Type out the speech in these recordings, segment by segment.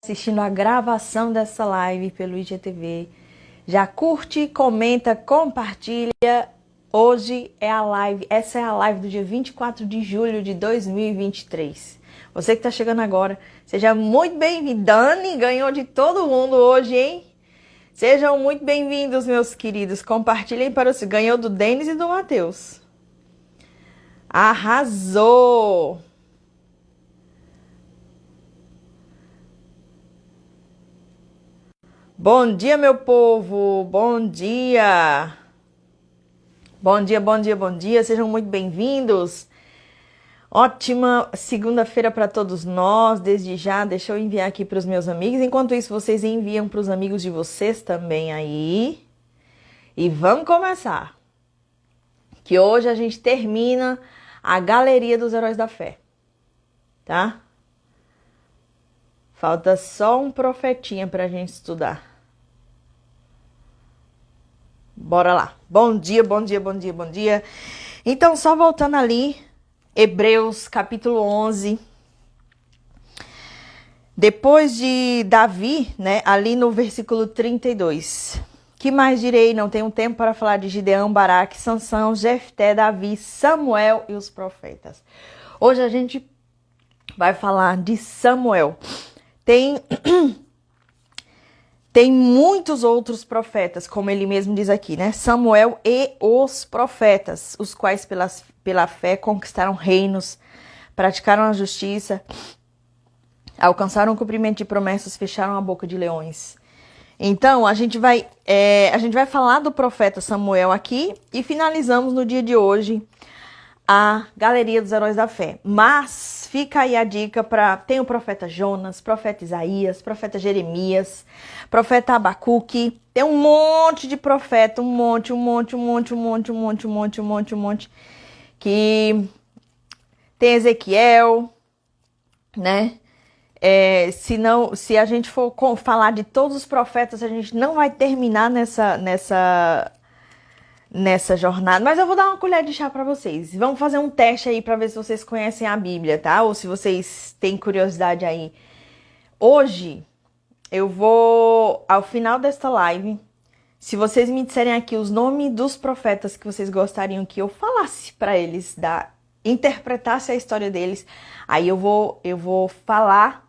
Assistindo a gravação dessa live pelo IGTV. Já curte, comenta, compartilha. Hoje é a live, essa é a live do dia 24 de julho de 2023. Você que está chegando agora, seja muito bem-vindo. Dani ganhou de todo mundo hoje, hein? Sejam muito bem-vindos, meus queridos. Compartilhem para os... Ganhou do Denis e do Matheus. Arrasou! Bom dia, meu povo! Bom dia! Bom dia, bom dia, bom dia! Sejam muito bem-vindos! Ótima segunda-feira para todos nós. Desde já, deixa eu enviar aqui para os meus amigos. Enquanto isso, vocês enviam para os amigos de vocês também aí. E vamos começar! Que hoje a gente termina a Galeria dos Heróis da Fé, tá? Falta só um profetinha para a gente estudar. Bora lá. Bom dia, bom dia, bom dia, bom dia. Então, só voltando ali, Hebreus capítulo 11. Depois de Davi, né, ali no versículo 32. Que mais direi? Não tenho tempo para falar de Gideão, Baraque, Sansão, Jefté, Davi, Samuel e os profetas. Hoje a gente vai falar de Samuel. Tem muitos outros profetas, como ele mesmo diz aqui, né? Samuel e os profetas, os quais pela fé conquistaram reinos, praticaram a justiça, alcançaram o cumprimento de promessas, fecharam a boca de leões. Então, a gente vai falar do profeta Samuel aqui e finalizamos no dia de hoje a Galeria dos Heróis da Fé. Mas fica aí a dica para... Tem o profeta Jonas, profeta Isaías, profeta Jeremias, profeta Abacuque. Tem um monte de profeta, um monte. Que tem Ezequiel, né? Se a gente for falar de todos os profetas, a gente não vai terminar nessa jornada, mas eu vou dar uma colher de chá para vocês. Vamos fazer um teste aí para ver se vocês conhecem a Bíblia, tá? Ou se vocês têm curiosidade aí. Hoje, eu vou, ao final desta live, se vocês me disserem aqui os nomes dos profetas que vocês gostariam que eu falasse para eles, interpretasse a história deles, aí eu vou falar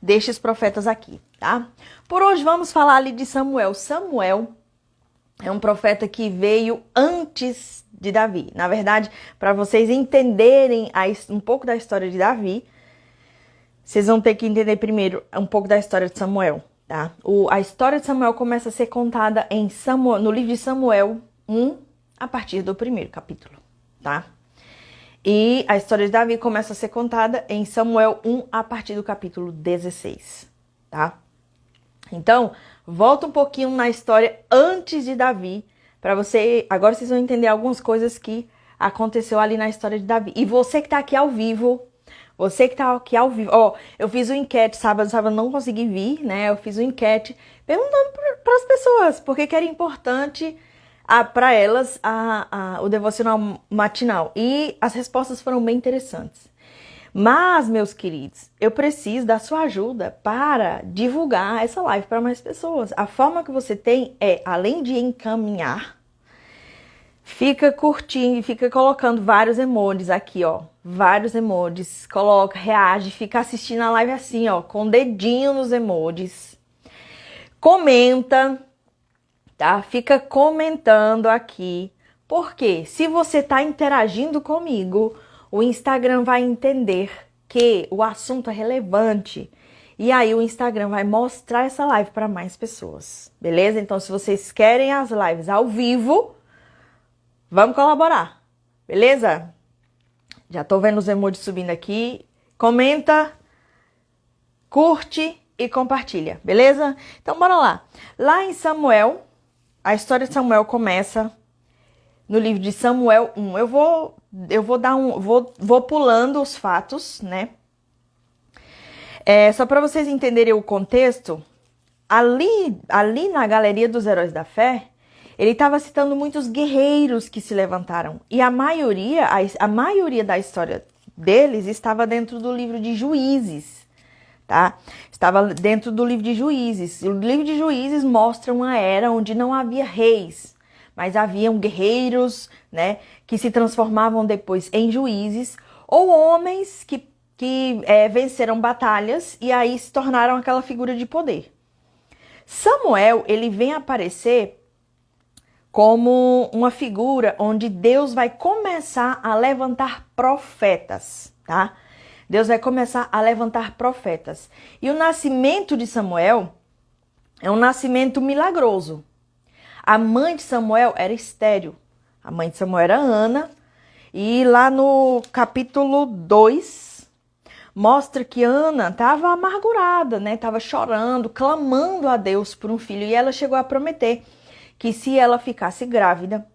destes profetas aqui, tá? Por hoje, vamos falar ali de Samuel. Samuel é um profeta que veio antes de Davi. Na verdade, para vocês entenderem um pouco da história de Davi, vocês vão ter que entender primeiro um pouco da história de Samuel, tá? A história de Samuel começa a ser contada no livro de Samuel 1, a partir do primeiro capítulo, tá? E a história de Davi começa a ser contada em Samuel 1, a partir do capítulo 16, tá? Então, volta um pouquinho na história antes de Davi, para você... Agora vocês vão entender algumas coisas que aconteceu ali na história de Davi. E você que tá aqui ao vivo, ó, eu fiz uma enquete sábado não consegui vir, né? Eu fiz uma enquete perguntando para as pessoas por que era importante para elas o devocional matinal. E as respostas foram bem interessantes. Mas, meus queridos, eu preciso da sua ajuda para divulgar essa live para mais pessoas. A forma que você tem é, além de encaminhar, fica curtindo e fica colocando vários emojis aqui, ó. Vários emojis. Coloca, reage, fica assistindo a live assim, ó, com o dedinho nos emojis. Comenta, tá? Fica comentando aqui. Porque se você está interagindo comigo, o Instagram vai entender que o assunto é relevante. E aí o Instagram vai mostrar essa live para mais pessoas. Beleza? Então, se vocês querem as lives ao vivo, vamos colaborar. Beleza? Já tô vendo os emojis subindo aqui. Comenta, curte e compartilha. Beleza? Então, bora lá. Lá em Samuel, a história de Samuel começa no livro de Samuel 1. Vou pulando os fatos, né? Só para vocês entenderem o contexto, ali na Galeria dos Heróis da Fé, ele estava citando muitos guerreiros que se levantaram. E a maioria da história deles estava dentro do livro de Juízes, tá? Estava dentro do livro de Juízes. O livro de Juízes mostra uma era onde não havia reis, mas haviam guerreiros, né, que se transformavam depois em juízes, ou homens que venceram batalhas e aí se tornaram aquela figura de poder. Samuel, ele vem aparecer como uma figura onde Deus vai começar a levantar profetas, tá? Deus vai começar a levantar profetas. E o nascimento de Samuel é um nascimento milagroso. A mãe de Samuel era estéril. A mãe de Samuel era Ana. E lá no capítulo 2, mostra que Ana estava amargurada, né? Estava chorando, clamando a Deus por um filho. E ela chegou a prometer que se ela ficasse grávida,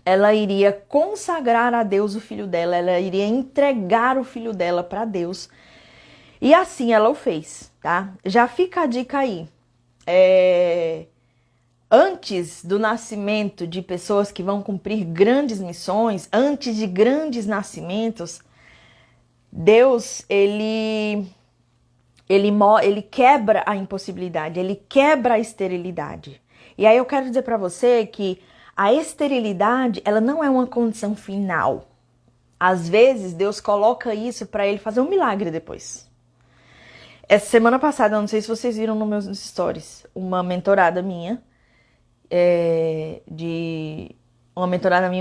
ela iria consagrar a Deus o filho dela, ela iria entregar o filho dela para Deus. E assim ela o fez, tá? Já fica a dica aí. Antes do nascimento de pessoas que vão cumprir grandes missões, antes de grandes nascimentos, Deus, ele quebra a impossibilidade, ele quebra a esterilidade. E aí eu quero dizer para você que a esterilidade, ela não é uma condição final. Às vezes, Deus coloca isso para ele fazer um milagre depois. Essa semana passada, eu não sei se vocês viram nos meus stories, uma mentorada minha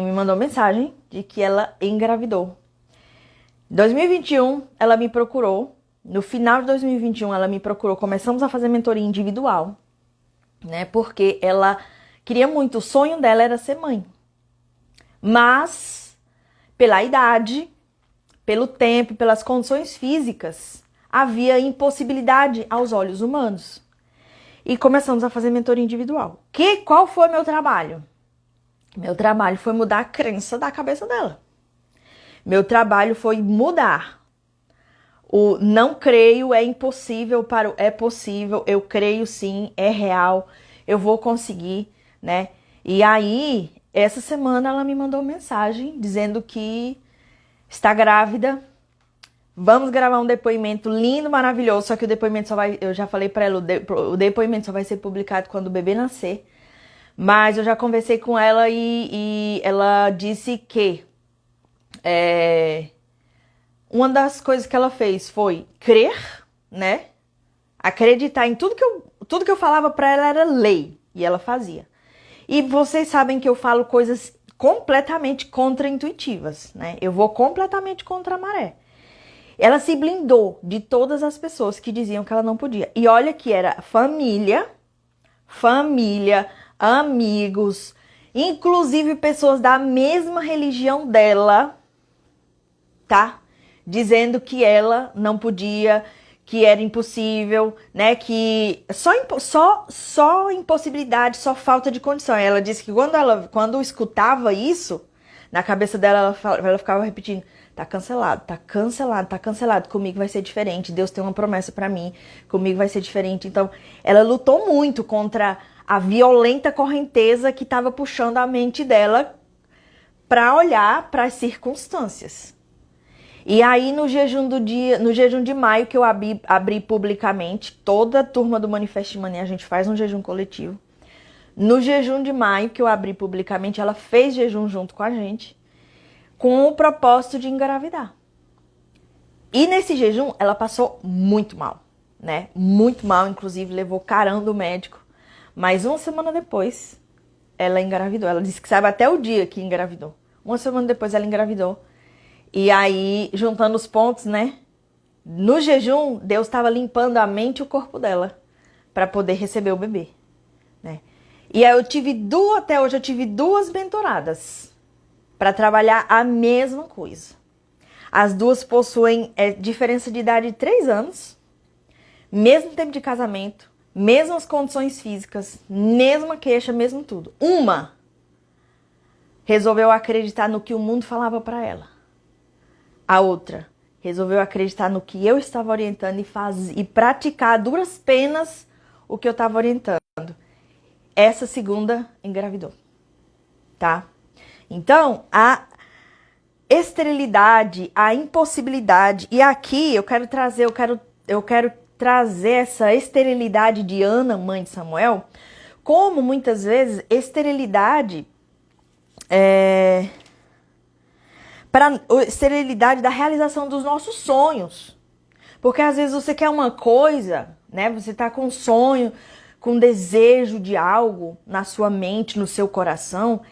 me mandou mensagem de que ela engravidou. Em 2021, ela me procurou. No final de 2021, ela me procurou. Começamos a fazer mentoria individual, né? Porque ela queria muito, o sonho dela era ser mãe. Mas, pela idade, pelo tempo, pelas condições físicas, havia impossibilidade aos olhos humanos. E começamos a fazer mentoria individual. Qual foi meu trabalho? Meu trabalho foi mudar a crença da cabeça dela. Meu trabalho foi mudar. O não creio é impossível para o é possível, eu creio sim, é real, eu vou conseguir, né? E aí, essa semana ela me mandou mensagem dizendo que está grávida. Vamos gravar um depoimento lindo, maravilhoso, só que o depoimento só vai, eu já falei para ela, o depoimento só vai ser publicado quando o bebê nascer. Mas eu já conversei com ela e ela disse que uma das coisas que ela fez foi crer, né? Acreditar em tudo que eu falava para ela era lei e ela fazia. E vocês sabem que eu falo coisas completamente contraintuitivas, né? Eu vou completamente contra a maré. Ela se blindou de todas as pessoas que diziam que ela não podia. E olha que era família, amigos, inclusive pessoas da mesma religião dela, tá? Dizendo que ela não podia, que era impossível, né? Que só impossibilidade, só falta de condição. Ela disse que quando escutava isso, na cabeça dela, ela ficava repetindo: tá cancelado, tá cancelado, tá cancelado. Comigo vai ser diferente. Deus tem uma promessa pra mim. Comigo vai ser diferente. Então, ela lutou muito contra a violenta correnteza que estava puxando a mente dela para olhar para as circunstâncias. E aí, no jejum de maio, que eu abri publicamente, toda a turma do Manifest Money, a gente faz um jejum coletivo. No jejum de maio, que eu abri publicamente, ela fez jejum junto com a gente, com o propósito de engravidar. E nesse jejum, ela passou muito mal, né? Muito mal, inclusive levou carão do médico. Mas uma semana depois, ela engravidou. Ela disse que sabe até o dia que engravidou. Uma semana depois, ela engravidou. E aí, juntando os pontos, né? No jejum, Deus estava limpando a mente e o corpo dela para poder receber o bebê, né? E aí até hoje eu tive duas mentoradas para trabalhar a mesma coisa. As duas possuem diferença de idade de 3 anos, mesmo tempo de casamento, mesmas condições físicas, mesma queixa, mesmo tudo. Uma resolveu acreditar no que o mundo falava para ela. A outra resolveu acreditar no que eu estava orientando e praticar a duras penas o que eu estava orientando. Essa segunda engravidou, tá? Então, a esterilidade, a impossibilidade, e aqui eu quero eu quero trazer essa esterilidade de Ana, mãe de Samuel, como muitas vezes esterilidade para esterilidade da realização dos nossos sonhos. Porque às vezes você quer uma coisa, né? Você tá com um sonho, com desejo de algo na sua mente, no seu coração,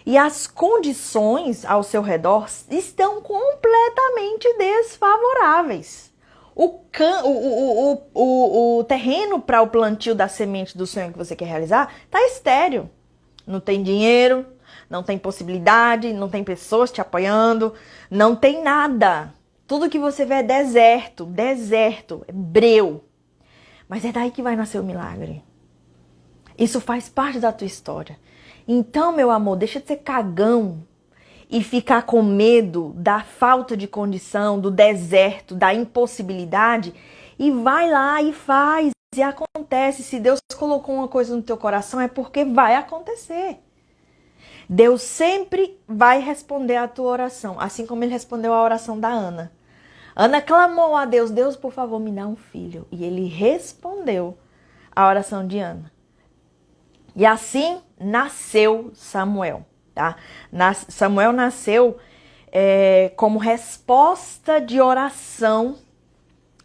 e as condições ao seu redor estão completamente desfavoráveis. O terreno para o plantio da semente do sonho que você quer realizar tá estéril. Não tem dinheiro, não tem possibilidade, não tem pessoas te apoiando, não tem nada. Tudo que você vê é deserto, é breu. Mas é daí que vai nascer o milagre. Isso faz parte da tua história. Então, meu amor, deixa de ser cagão e ficar com medo da falta de condição, do deserto, da impossibilidade. E vai lá e faz, e acontece. Se Deus colocou uma coisa no teu coração, é porque vai acontecer. Deus sempre vai responder a tua oração, assim como ele respondeu a oração da Ana. Ana clamou a Deus, Deus, por favor, me dá um filho. E ele respondeu a oração de Ana. E assim nasceu Samuel, tá? Samuel nasceu como resposta de oração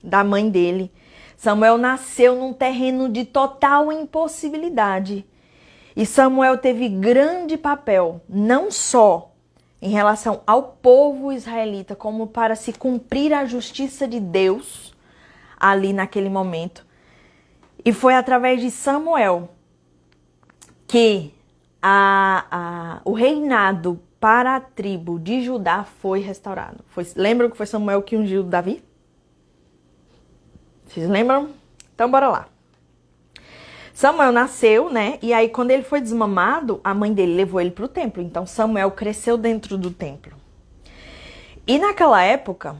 da mãe dele. Samuel nasceu num terreno de total impossibilidade. E Samuel teve grande papel, não só em relação ao povo israelita, como para se cumprir a justiça de Deus ali naquele momento. E foi através de Samuel que o reinado para a tribo de Judá foi restaurado. Lembram que foi Samuel que ungiu Davi? Vocês lembram? Então bora lá. Samuel nasceu, né? E aí quando ele foi desmamado, a mãe dele levou ele para o templo. Então Samuel cresceu dentro do templo. E naquela época,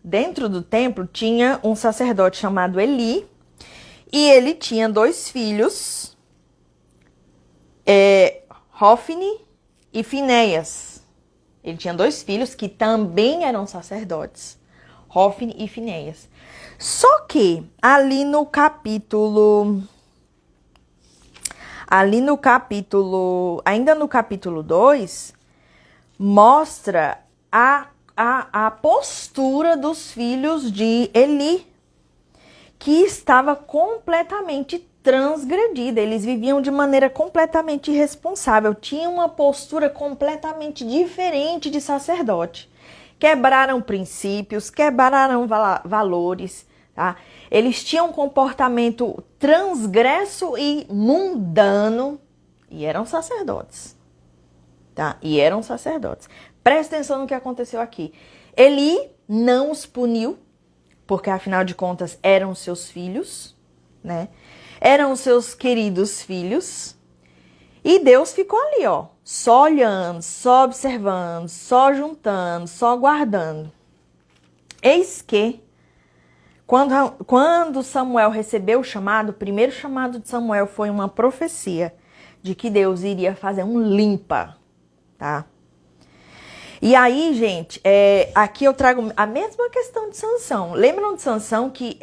dentro do templo, tinha um sacerdote chamado Eli. E ele tinha 2 filhos, Hofni e Finéias. Ele tinha 2 filhos que também eram sacerdotes, Hofni e Finéias. Só que ainda no capítulo 2, mostra a postura dos filhos de Eli, que estava completamente transgredida. Eles viviam de maneira completamente irresponsável, tinham uma postura completamente diferente de sacerdote. Quebraram princípios, quebraram valores, tá? Eles tinham um comportamento transgresso e mundano e eram sacerdotes, tá? Presta atenção no que aconteceu aqui. Eli não os puniu, porque afinal de contas eram seus filhos, né? Eram os seus queridos filhos. E Deus ficou ali, ó, só olhando, só observando, só juntando, só guardando. Eis que, quando Samuel recebeu o chamado, o primeiro chamado de Samuel foi uma profecia de que Deus iria fazer um limpa, tá? E aí, gente, aqui eu trago a mesma questão de Sansão. Lembram de Sansão que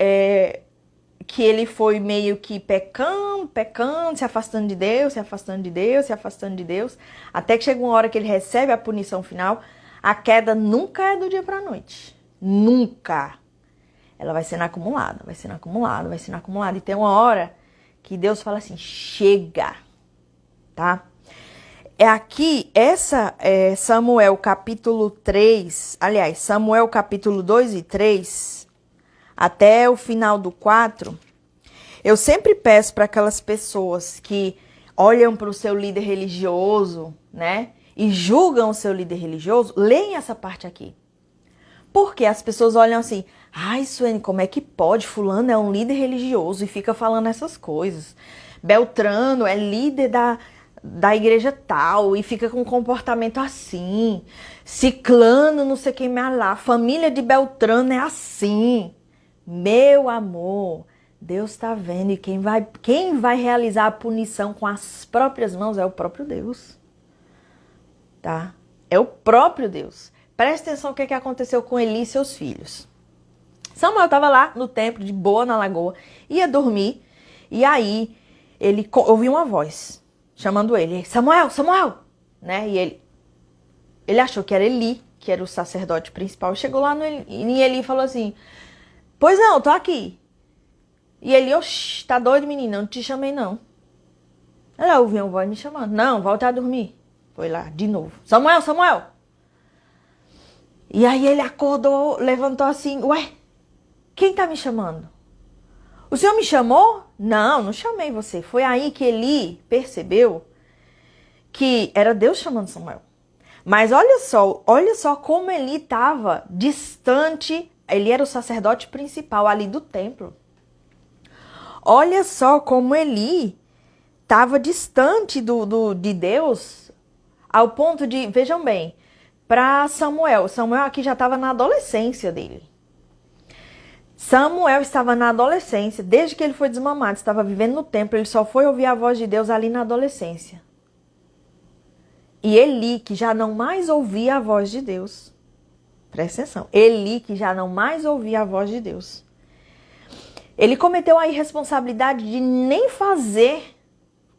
ele foi meio que pecando, se afastando de Deus, até que chega uma hora que ele recebe a punição final. A queda nunca é do dia para a noite. Nunca. Ela vai sendo acumulada. E tem uma hora que Deus fala assim, chega, tá? Aqui, Samuel capítulo 3, aliás, Samuel capítulo 2 e 3, até o final do 4, eu sempre peço para aquelas pessoas que olham para o seu líder religioso, né, e julgam o seu líder religioso, leem essa parte aqui. Porque as pessoas olham assim, ai, Suene, como é que pode? Fulano é um líder religioso e fica falando essas coisas. Beltrano é líder da igreja tal e fica com um comportamento assim. Ciclano, não sei quem mais lá. Família de Beltrano é assim. Meu amor, Deus está vendo e quem vai realizar a punição com as próprias mãos é o próprio Deus. Tá? É o próprio Deus. Presta atenção no que aconteceu com Eli e seus filhos. Samuel estava lá no templo, de boa na lagoa, ia dormir, e aí ele ouviu uma voz chamando ele, Samuel, Samuel, né? E ele achou que era Eli, que era o sacerdote principal, chegou lá em Eli e falou assim, pois não, tô aqui. E ele, oxi, tá doido, menina, não te chamei não. Ela ouviu uma voz me chamando, não, volta a dormir. Foi lá, de novo, Samuel, Samuel. E aí ele acordou, levantou assim, ué, quem tá me chamando? O senhor me chamou? Não, não chamei você. Foi aí que Eli percebeu que era Deus chamando Samuel. Mas olha só como Eli estava distante. Ele era o sacerdote principal ali do templo. Olha só como Eli estava distante de Deus, ao ponto de, vejam bem, para Samuel aqui já estava na adolescência dele. Samuel estava na adolescência, desde que ele foi desmamado, estava vivendo no templo, ele só foi ouvir a voz de Deus ali na adolescência. E Eli, que já não mais ouvia a voz de Deus, presta atenção, Eli, que já não mais ouvia a voz de Deus, ele cometeu a irresponsabilidade de nem fazer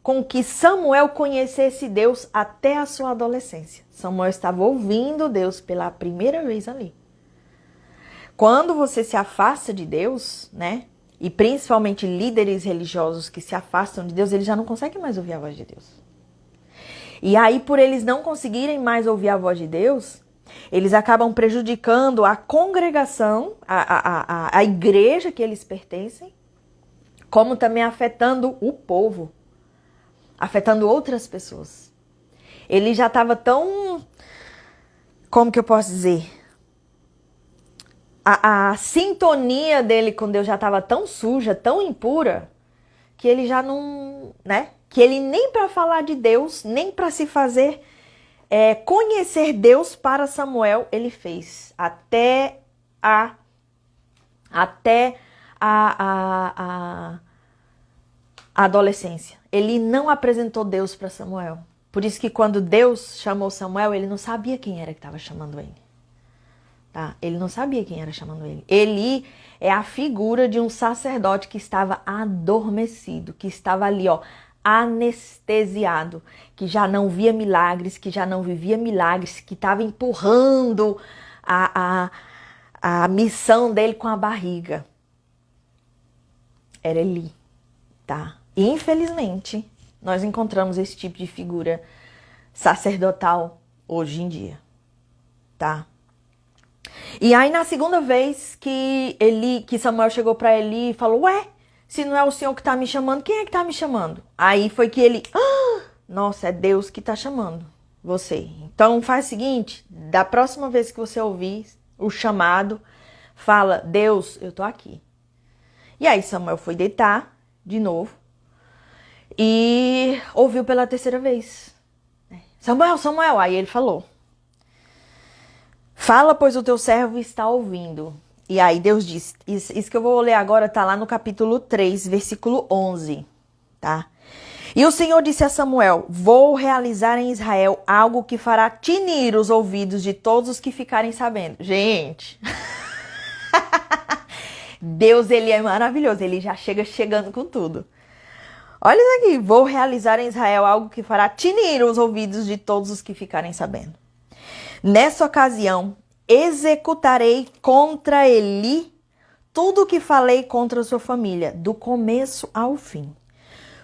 com que Samuel conhecesse Deus até a sua adolescência. Samuel estava ouvindo Deus pela primeira vez ali. Quando você se afasta de Deus, né? E principalmente líderes religiosos que se afastam de Deus, eles já não conseguem mais ouvir a voz de Deus. E aí, por eles não conseguirem mais ouvir a voz de Deus, eles acabam prejudicando a congregação, a igreja que eles pertencem, como também afetando o povo, afetando outras pessoas. Ele já estava tão, como que eu posso dizer? A sintonia dele com Deus já estava tão suja, tão impura, que ele já não, né? Que ele nem para falar de Deus, nem para se fazer conhecer Deus para Samuel, ele fez. Até a adolescência. Ele não apresentou Deus para Samuel. Por isso que quando Deus chamou Samuel, ele não sabia quem era que estava chamando ele. Tá? Ele não sabia quem era chamando ele. Eli é a figura de um sacerdote que estava adormecido, que estava ali, ó, anestesiado, que já não via milagres, que já não vivia milagres, que estava empurrando a missão dele com a barriga. Era Eli, tá? E, infelizmente, nós encontramos esse tipo de figura sacerdotal hoje em dia, tá? E aí, na segunda vez que Samuel chegou para Eli e falou, ué, se não é o senhor que tá me chamando, quem é que tá me chamando? Aí foi que ele, nossa, é Deus que tá chamando você. Então faz o seguinte, da próxima vez que você ouvir o chamado, fala, Deus, eu tô aqui. E aí Samuel foi deitar de novo e ouviu pela terceira vez. Samuel, Samuel, aí ele falou, fala, pois o teu servo está ouvindo. E aí Deus diz, isso que eu vou ler agora tá lá no capítulo 3, versículo 11, tá? E o Senhor disse a Samuel, vou realizar em Israel algo que fará tinir os ouvidos de todos os que ficarem sabendo. Gente, Deus, ele é maravilhoso, ele já chegando com tudo. Olha isso aqui, vou realizar em Israel algo que fará tinir os ouvidos de todos os que ficarem sabendo. Nessa ocasião, executarei contra Eli tudo o que falei contra a sua família, do começo ao fim.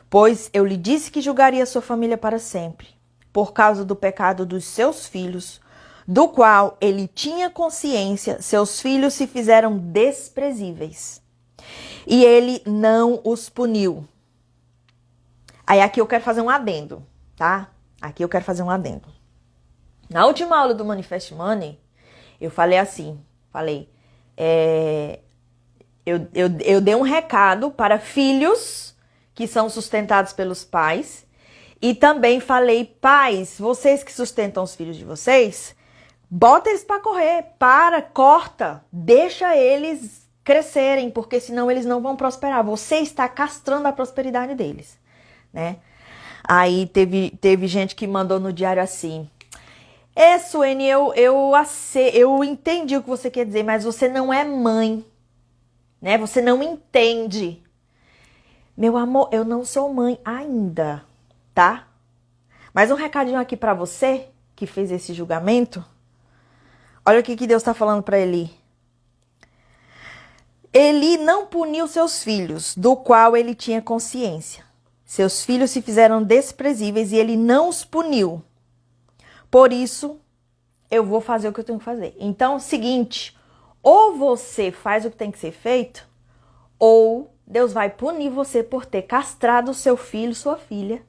Pois eu lhe disse que julgaria sua família para sempre, por causa do pecado dos seus filhos, do qual ele tinha consciência, seus filhos se fizeram desprezíveis. E ele não os puniu. Aí aqui eu quero fazer um adendo, tá? Aqui eu quero fazer um adendo. Na última aula do Manifest Money, eu falei assim, eu dei um recado para filhos que são sustentados pelos pais e também falei, pais, vocês que sustentam os filhos de vocês, bota eles para correr, corta, deixa eles crescerem, porque senão eles não vão prosperar. Você está castrando a prosperidade deles, né? Aí teve gente que mandou no diário assim, Suene, eu entendi o que você quer dizer, mas você não é mãe. né? Você não entende. Meu amor, eu não sou mãe ainda, tá? Mas um recadinho aqui pra você que fez esse julgamento. Olha o que Deus está falando para Eli. Eli não puniu seus filhos, do qual ele tinha consciência. Seus filhos se fizeram desprezíveis e ele não os puniu. Por isso, eu vou fazer o que eu tenho que fazer. Então, seguinte, ou você faz o que tem que ser feito, ou Deus vai punir você por ter castrado o seu filho, sua filha,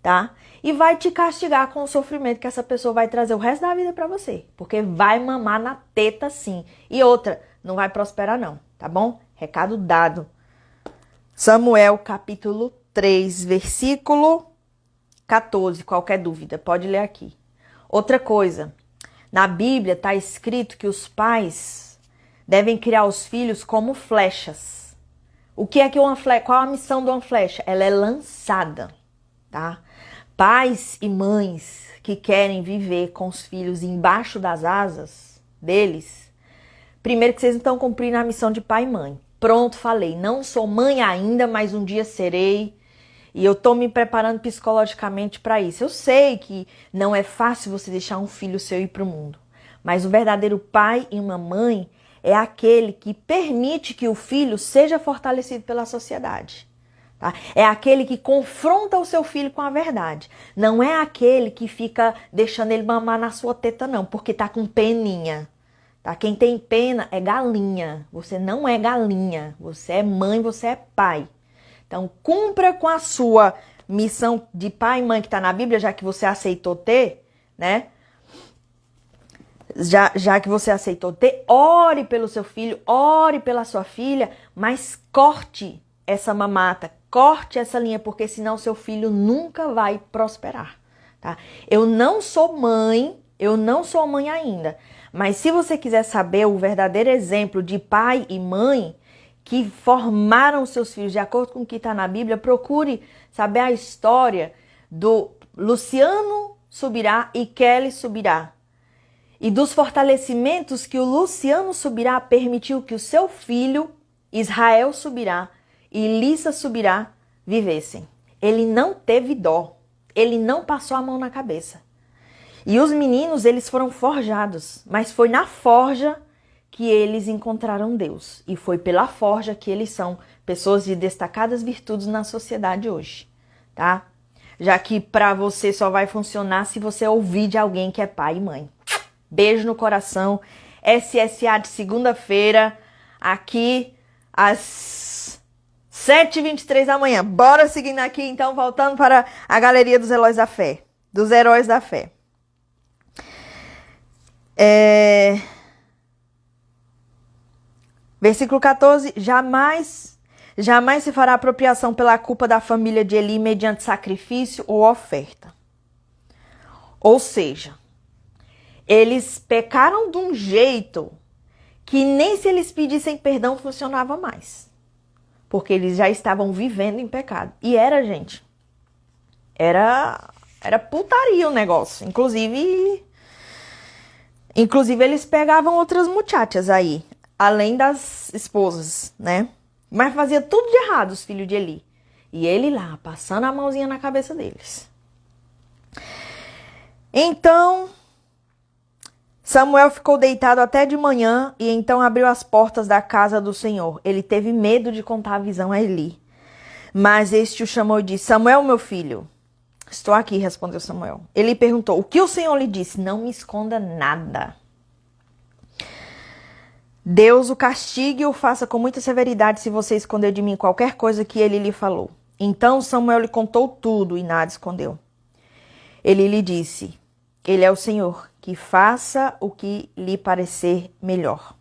tá? E vai te castigar com o sofrimento que essa pessoa vai trazer o resto da vida pra você. Porque vai mamar na teta sim. E outra, não vai prosperar não, tá bom? Recado dado. Samuel, capítulo 3, versículo 14. Qualquer dúvida, pode ler aqui. Outra coisa, na Bíblia está escrito que os pais devem criar os filhos como flechas. O que é que uma flecha? Qual a missão de uma flecha? Ela é lançada, tá? Pais e mães que querem viver com os filhos embaixo das asas deles, primeiro que vocês não estão cumprindo a missão de pai e mãe. Pronto, falei, não sou mãe ainda, mas um dia serei. E eu tô me preparando psicologicamente para isso. Eu sei que não é fácil você deixar um filho seu ir para o mundo. Mas o verdadeiro pai e uma mãe é aquele que permite que o filho seja fortalecido pela sociedade. Tá? É aquele que confronta o seu filho com a verdade. Não é aquele que fica deixando ele mamar na sua teta, não, porque tá com peninha. Tá? Quem tem pena é galinha. Você não é galinha. Você é mãe, você é pai. Então, cumpra com a sua missão de pai e mãe que está na Bíblia, já que você aceitou ter, né? Já que você aceitou ter, ore pelo seu filho, ore pela sua filha, mas corte essa mamata, corte essa linha, porque senão seu filho nunca vai prosperar, tá? Eu não sou mãe ainda, mas se você quiser saber o verdadeiro exemplo de pai e mãe que formaram seus filhos de acordo com o que está na Bíblia, procure saber a história do Luciano Subirá e Kelly Subirá. E dos fortalecimentos que o Luciano Subirá permitiu que o seu filho, Israel Subirá e Lissa Subirá, vivessem. Ele não teve dó. Ele não passou a mão na cabeça. E os meninos, eles foram forjados. Mas foi na forja que eles encontraram Deus. E foi pela forja que eles são pessoas de destacadas virtudes na sociedade hoje, tá? Já que pra você só vai funcionar se você ouvir de alguém que é pai e mãe. Beijo no coração. SSA de segunda-feira, aqui às 7h23 da manhã. Bora seguindo aqui, então, voltando para a galeria dos heróis da fé. Dos heróis da fé. Versículo 14, jamais se fará apropriação pela culpa da família de Eli mediante sacrifício ou oferta. Ou seja, eles pecaram de um jeito que nem se eles pedissem perdão funcionava mais. Porque eles já estavam vivendo em pecado. E era, gente, era putaria o negócio. Inclusive eles pegavam outras muchachas aí. Além das esposas, né? Mas fazia tudo de errado os filhos de Eli. E ele lá, passando a mãozinha na cabeça deles. Então, Samuel ficou deitado até de manhã e então abriu as portas da casa do Senhor. Ele teve medo de contar a visão a Eli. Mas este o chamou e disse, Samuel, meu filho. Estou aqui, respondeu Samuel. Ele perguntou, o que o Senhor lhe disse? Não me esconda nada. Deus o castigue e o faça com muita severidade se você esconder de mim qualquer coisa que ele lhe falou. Então Samuel lhe contou tudo e nada escondeu. Ele lhe disse, ele é o Senhor, que faça o que lhe parecer melhor.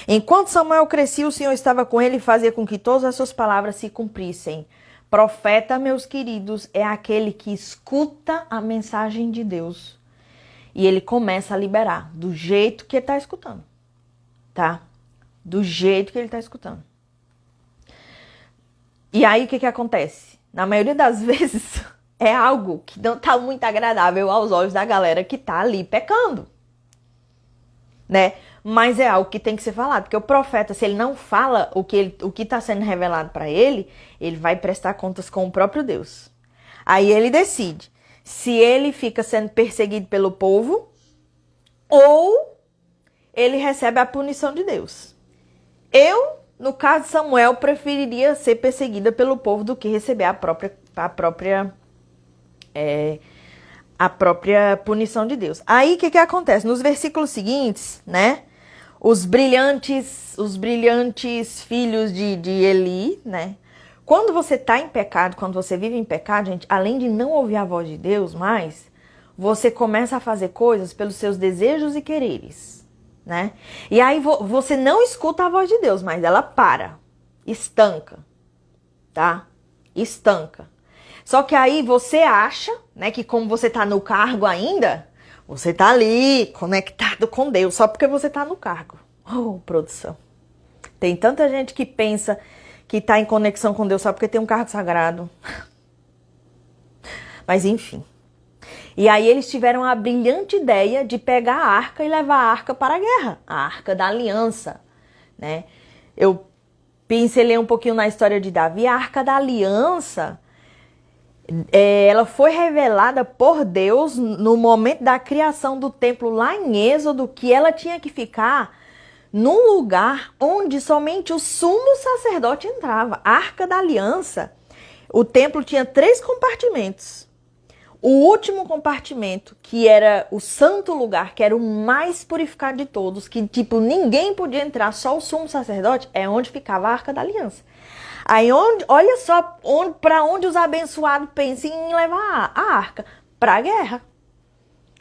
Enquanto Samuel crescia, o Senhor estava com ele e fazia com que todas as suas palavras se cumprissem. Profeta, meus queridos, é aquele que escuta a mensagem de Deus e ele começa a liberar do jeito que ele está escutando, tá? Do jeito que ele está escutando. E aí, o que acontece? Na maioria das vezes, é algo que não está muito agradável aos olhos da galera que está ali pecando, né? mas é algo que tem que ser falado, porque o profeta, se ele não fala o que está sendo revelado para ele, ele vai prestar contas com o próprio Deus. Aí ele decide se ele fica sendo perseguido pelo povo ou ele recebe a punição de Deus. Eu, no caso de Samuel, preferiria ser perseguida pelo povo do que receber a própria punição de Deus. Aí o que acontece? Nos versículos seguintes, né? Os brilhantes filhos de Eli, né? Quando você está em pecado, quando você vive em pecado, gente, além de não ouvir a voz de Deus mais, você começa a fazer coisas pelos seus desejos e quereres, né? E aí você não escuta a voz de Deus, mas ela estanca, tá? Estanca. Só que aí você acha, né, que como você tá no cargo ainda, você tá ali conectado com Deus, só porque você tá no cargo. Oh, produção. Tem tanta gente que pensa que tá em conexão com Deus só porque tem um cargo sagrado. Mas enfim. E aí eles tiveram a brilhante ideia de pegar a arca e levar a arca para a guerra. A arca da aliança, né? Eu pincelei um pouquinho na história de Davi. A arca da aliança, ela foi revelada por Deus no momento da criação do templo lá em Êxodo, que ela tinha que ficar num lugar onde somente o sumo sacerdote entrava. A Arca da Aliança, o templo tinha 3 compartimentos. O último compartimento, que era o santo lugar, que era o mais purificado de todos, que tipo ninguém podia entrar, só o sumo sacerdote, é onde ficava a Arca da Aliança. Aí olha só para onde os abençoados pensam em levar a arca, para a guerra.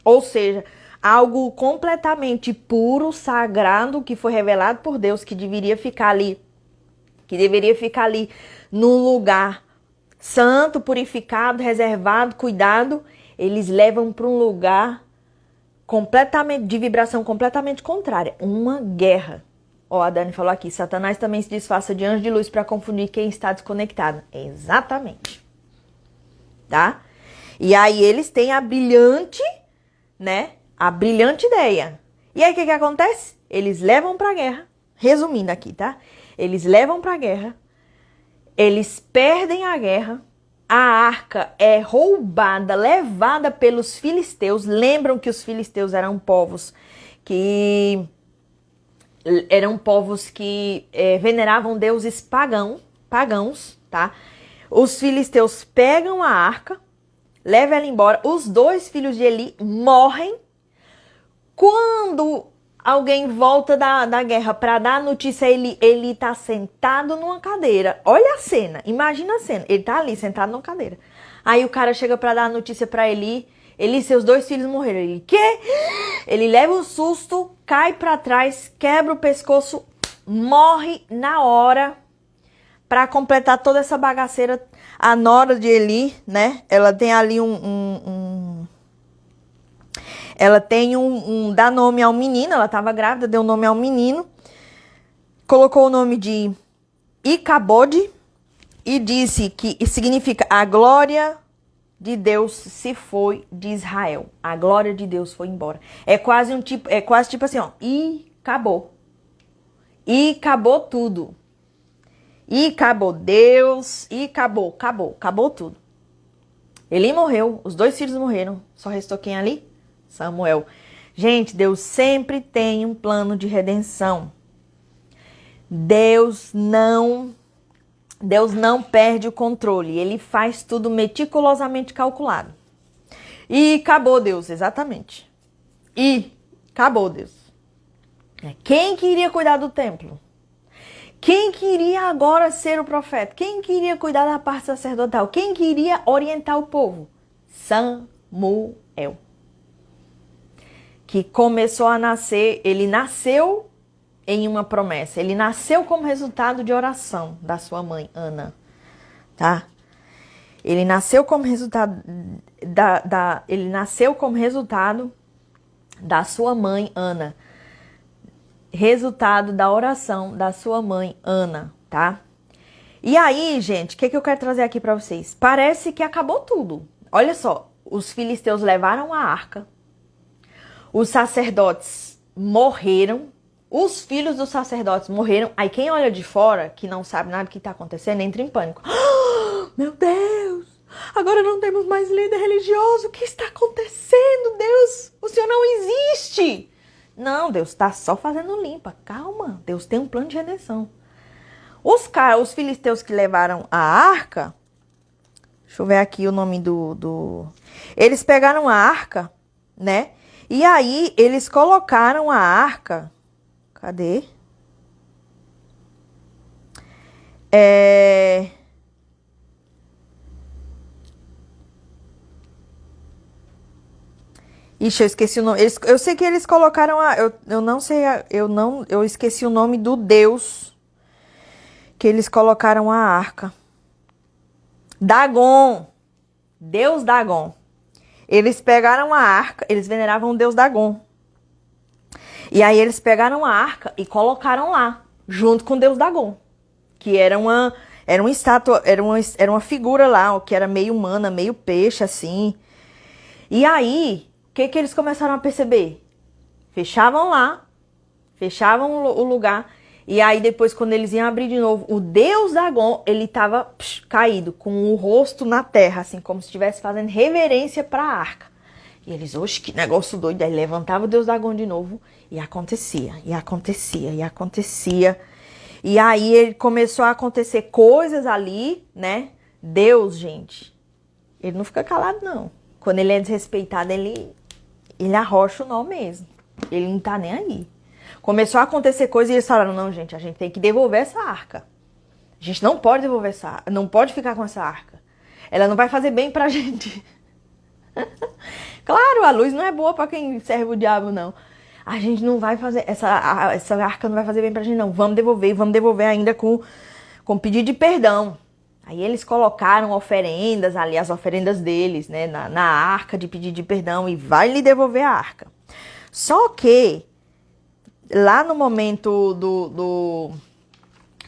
Ou seja, algo completamente puro, sagrado, que foi revelado por Deus, que deveria ficar ali num lugar santo, purificado, reservado, cuidado. Eles levam para um lugar completamente de vibração completamente contrária, uma guerra. Ó, a Dani falou aqui, Satanás também se disfarça de anjo de luz para confundir quem está desconectado. Exatamente. Tá? E aí eles têm a brilhante, né? A brilhante ideia. E aí o que acontece? Eles levam para a guerra. Resumindo aqui, tá? Eles levam para a guerra. Eles perdem a guerra. A arca é roubada, levada pelos filisteus. Lembram que os filisteus eram povos que veneravam deuses pagãos, tá? Os filisteus pegam a arca, levam ela embora. Os 2 filhos de Eli morrem. Quando alguém volta da guerra para dar a notícia, ele tá sentado numa cadeira. Olha a cena, imagina a cena. Ele tá ali sentado numa cadeira. Aí o cara chega para dar a notícia para Eli e seus 2 filhos morreram. Ele, quê? Ele leva um susto, cai para trás, quebra o pescoço, morre na hora. Para completar toda essa bagaceira, a nora de Eli, né? Ela tem ali ela tem dá nome ao menino, ela estava grávida, deu nome ao menino, colocou o nome de Icabode e disse que significa a glória de Deus se foi de Israel. A glória de Deus foi embora. É quase tipo assim, ó, e acabou. E acabou tudo. E acabou Deus, e acabou tudo. Eli morreu, os 2 filhos morreram, só restou quem ali? Samuel. Gente, Deus sempre tem um plano de redenção. Deus não perde o controle. Ele faz tudo meticulosamente calculado. E acabou Deus, exatamente. E acabou Deus. Quem queria cuidar do templo? Quem queria agora ser o profeta? Quem queria cuidar da parte sacerdotal? Quem queria orientar o povo? Samuel. Que começou a nascer, ele nasceu em uma promessa. Ele nasceu como resultado de oração da sua mãe, Ana. Tá? Ele nasceu como resultado ele nasceu como resultado da sua mãe, Ana. Resultado da oração da sua mãe, Ana, tá? E aí, gente, o que eu quero trazer aqui pra vocês? Parece que acabou tudo. Olha só, os filisteus levaram a arca, os sacerdotes morreram, Os filhos dos sacerdotes morreram. Aí quem olha de fora, que não sabe nada do que está acontecendo, entra em pânico. Meu Deus! Agora não temos mais líder religioso. O que está acontecendo, Deus? O Senhor não existe. Não, Deus está só fazendo limpa. Calma, Deus tem um plano de redenção. Os filisteus que levaram a arca... Deixa eu ver aqui o nome Eles pegaram a arca, né? E aí eles colocaram a arca... Cadê? Ixi, eu esqueci o nome. Eu sei que eles colocaram eu não sei, eu esqueci o nome do Deus que eles colocaram a arca. Dagon. Deus Dagon. Eles pegaram a arca, eles veneravam o Deus Dagon. E aí eles pegaram a arca e colocaram lá, junto com o Deus Dagon, que era uma estátua, era uma figura lá, que era meio humana, meio peixe, assim. E aí, o que eles começaram a perceber? Fechavam lá, fechavam o lugar, e aí depois, quando eles iam abrir de novo, o Deus Dagon, ele estava caído, com o rosto na terra, assim, como se estivesse fazendo reverência para a arca. E eles, oxe, que negócio doido. Aí levantava o Deus Dagon de novo e acontecia, e acontecia, e acontecia. E aí ele começou a acontecer coisas ali, né? Deus, gente, ele não fica calado, não. Quando ele é desrespeitado, ele arrocha o nó mesmo. Ele não tá nem aí. Começou a acontecer coisas e eles falaram, não, gente, a gente tem que devolver essa arca. A gente não pode devolver essa arca, não pode ficar com essa arca. Ela não vai fazer bem pra gente. Claro, a luz não é boa pra quem serve o diabo, não. A gente não vai fazer, essa arca não vai fazer bem pra gente, não. Vamos devolver ainda com pedido de perdão. Aí eles colocaram oferendas ali, as oferendas deles, né, na arca de pedido de perdão, e vai lhe devolver a arca. Só que, lá no momento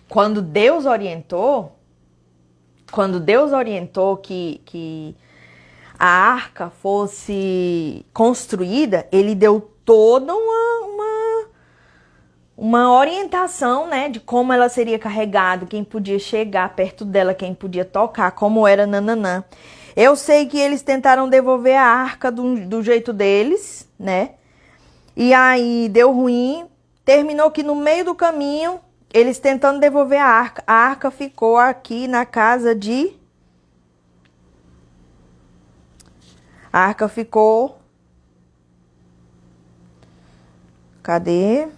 quando Deus orientou que a arca fosse construída, ele deu toda uma orientação, né, de como ela seria carregada, quem podia chegar perto dela, quem podia tocar, como era nananã. Eu sei que eles tentaram devolver a arca do jeito deles, né, e aí deu ruim, terminou que no meio do caminho, eles tentando devolver a arca ficou aqui na casa de... A arca ficou... Cadê?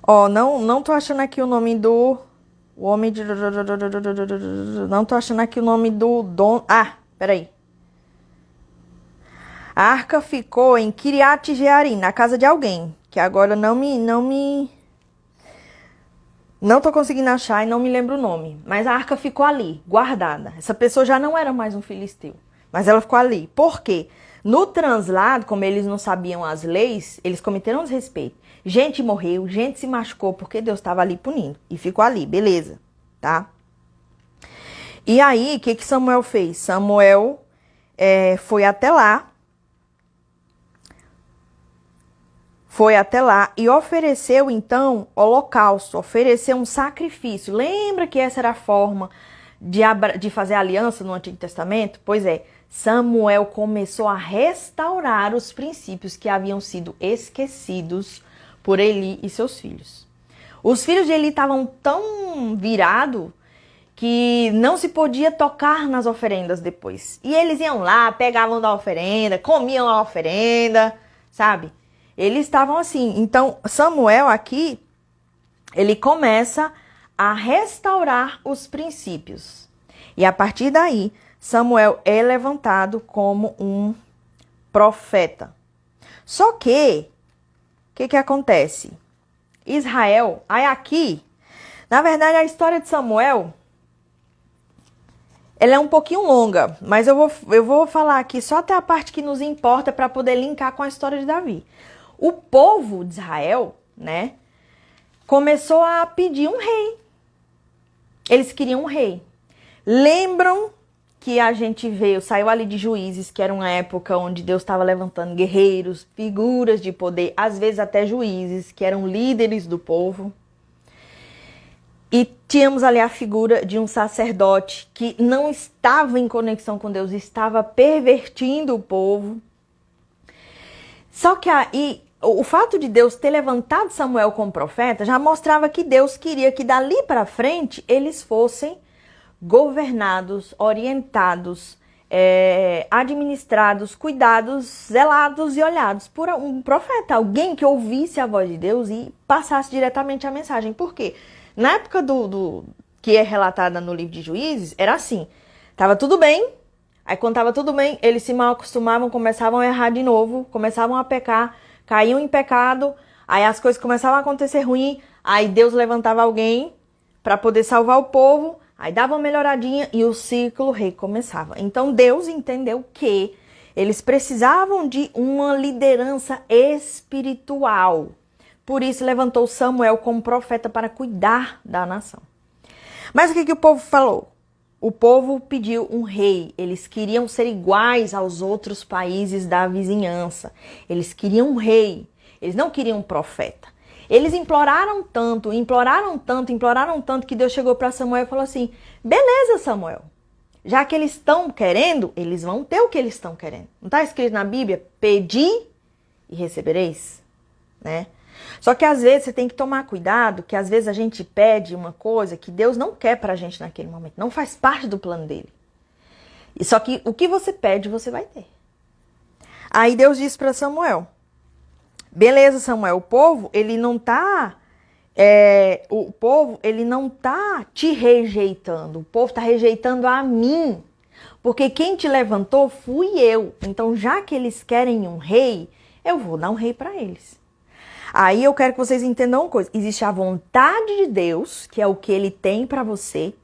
Ó, não tô achando aqui o nome do... O homem de... Não tô achando aqui o nome do dono... Ah, peraí. A arca ficou em Kiriat Jearim, na casa de alguém, que agora não tô conseguindo achar e não me lembro o nome. Mas a arca ficou ali, guardada. Essa pessoa já não era mais um filisteu, mas ela ficou ali. Por quê? No translado, como eles não sabiam as leis, eles cometeram desrespeito. Gente morreu, gente se machucou, porque Deus estava ali punindo. E ficou ali, beleza, tá? E aí, o que Samuel fez? Samuel foi até lá e ofereceu, então, holocausto, ofereceu um sacrifício. Lembra que essa era a forma de fazer aliança no Antigo Testamento? Pois é, Samuel começou a restaurar os princípios que haviam sido esquecidos por Eli e seus filhos. Os filhos de Eli estavam tão virados que não se podia tocar nas oferendas depois. E eles iam lá, pegavam da oferenda, comiam a oferenda, sabe? Eles estavam assim. Então, Samuel aqui, ele começa a restaurar os princípios. E a partir daí, Samuel é levantado como um profeta. Só que, o que acontece? Israel, aí aqui, na verdade, a história de Samuel, ela é um pouquinho longa, mas eu vou falar aqui só até a parte que nos importa para poder linkar com a história de Davi. O povo de Israel, né, começou a pedir um rei. Eles queriam um rei. Lembram que a gente veio, saiu ali de Juízes, que era uma época onde Deus estava levantando guerreiros, figuras de poder, às vezes até juízes, que eram líderes do povo. E tínhamos ali a figura de um sacerdote que não estava em conexão com Deus, estava pervertindo o povo. Só que aí, o fato de Deus ter levantado Samuel como profeta já mostrava que Deus queria que dali para frente eles fossem governados, orientados, administrados, cuidados, zelados e olhados por um profeta, alguém que ouvisse a voz de Deus e passasse diretamente a mensagem. Por quê? Na época que é relatada no livro de Juízes, era assim, tava tudo bem, aí quando tava tudo bem, eles se mal acostumavam, começavam a errar de novo, começavam a pecar, caíam em pecado, aí as coisas começavam a acontecer ruim, aí Deus levantava alguém para poder salvar o povo, aí dava uma melhoradinha e o ciclo recomeçava. Então Deus entendeu que eles precisavam de uma liderança espiritual. Por isso levantou Samuel como profeta para cuidar da nação. Mas o que o povo falou? O povo pediu um rei. Eles queriam ser iguais aos outros países da vizinhança. Eles queriam um rei. Eles não queriam um profeta. Eles imploraram tanto que Deus chegou para Samuel e falou assim: beleza, Samuel, já que eles estão querendo, eles vão ter o que eles estão querendo. Não está escrito na Bíblia? Pedi e recebereis, né? Só que às vezes você tem que tomar cuidado, que às vezes a gente pede uma coisa que Deus não quer pra gente naquele momento, não faz parte do plano dele. E só que o que você pede, você vai ter. Aí Deus disse para Samuel: beleza, Samuel, o povo, ele não tá te rejeitando, o povo tá rejeitando a mim, porque quem te levantou fui eu. Então, já que eles querem um rei, eu vou dar um rei para eles. Aí eu quero que vocês entendam uma coisa: existe a vontade de Deus, que é o que ele tem para você,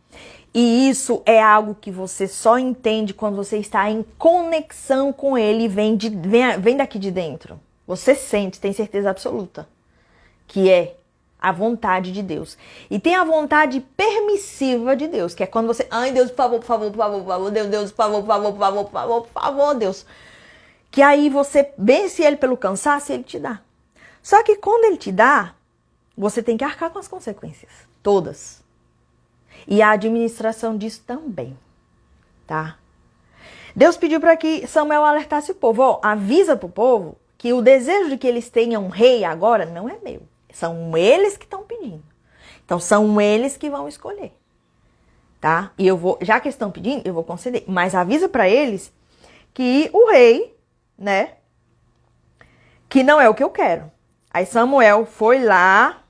e isso é algo que você só entende quando você está em conexão com ele e vem daqui de dentro. Você sente, tem certeza absoluta, que é a vontade de Deus. E tem a vontade permissiva de Deus, que é quando você, ai Deus, por favor, por favor, por favor, por favor, Deus, por favor, por favor, por favor, por favor, por favor, Deus. Que aí você vence ele pelo cansaço e ele te dá. Só que quando ele te dá, você tem que arcar com as consequências, todas. E a administração disso também, tá? Deus pediu para que Samuel alertasse o povo: ó, avisa pro povo que o desejo de que eles tenham um rei agora não é meu. São eles que estão pedindo. Então são eles que vão escolher, tá? E eu vou, já que eles estão pedindo, eu vou conceder. Mas avisa para eles que o rei, né, que não é o que eu quero. Aí Samuel foi lá,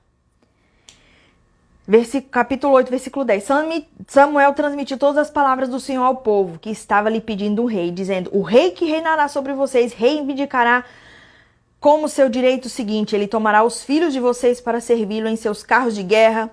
capítulo 8, versículo 10. Samuel transmitiu todas as palavras do Senhor ao povo, que estava lhe pedindo um rei, dizendo: o rei que reinará sobre vocês reivindicará como seu direito o seguinte: ele tomará os filhos de vocês para servi-lo em seus carros de guerra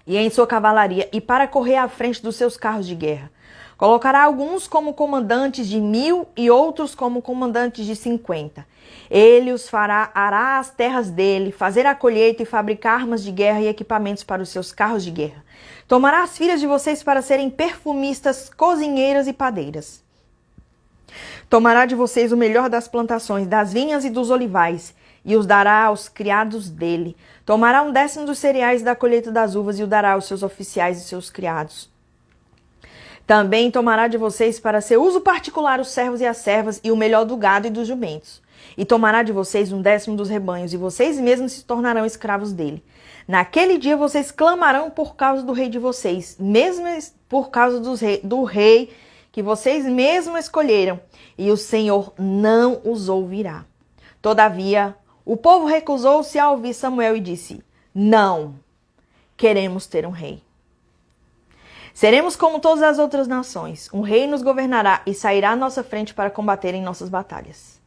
e em sua cavalaria, e para correr à frente dos seus carros de guerra. Colocará alguns como comandantes de 1000 e outros como comandantes de 50. Ele os ará as terras dele, fazer a colheita e fabricar armas de guerra e equipamentos para os seus carros de guerra. Tomará as filhas de vocês para serem perfumistas, cozinheiras e padeiras. Tomará de vocês o melhor das plantações, das vinhas e dos olivais, e os dará aos criados dele. Tomará 1/10 dos cereais da colheita das uvas e o dará aos seus oficiais e seus criados. Também tomará de vocês para seu uso particular os servos e as servas e o melhor do gado e dos jumentos. E tomará de vocês 1/10 dos rebanhos, e vocês mesmos se tornarão escravos dele. Naquele dia vocês clamarão por causa do rei de vocês, mesmo por causa do rei que vocês mesmos escolheram, e o Senhor não os ouvirá. Todavia, o povo recusou-se a ouvir Samuel e disse: não, queremos ter um rei. Seremos como todas as outras nações. Um rei nos governará e sairá à nossa frente para combater em nossas batalhas.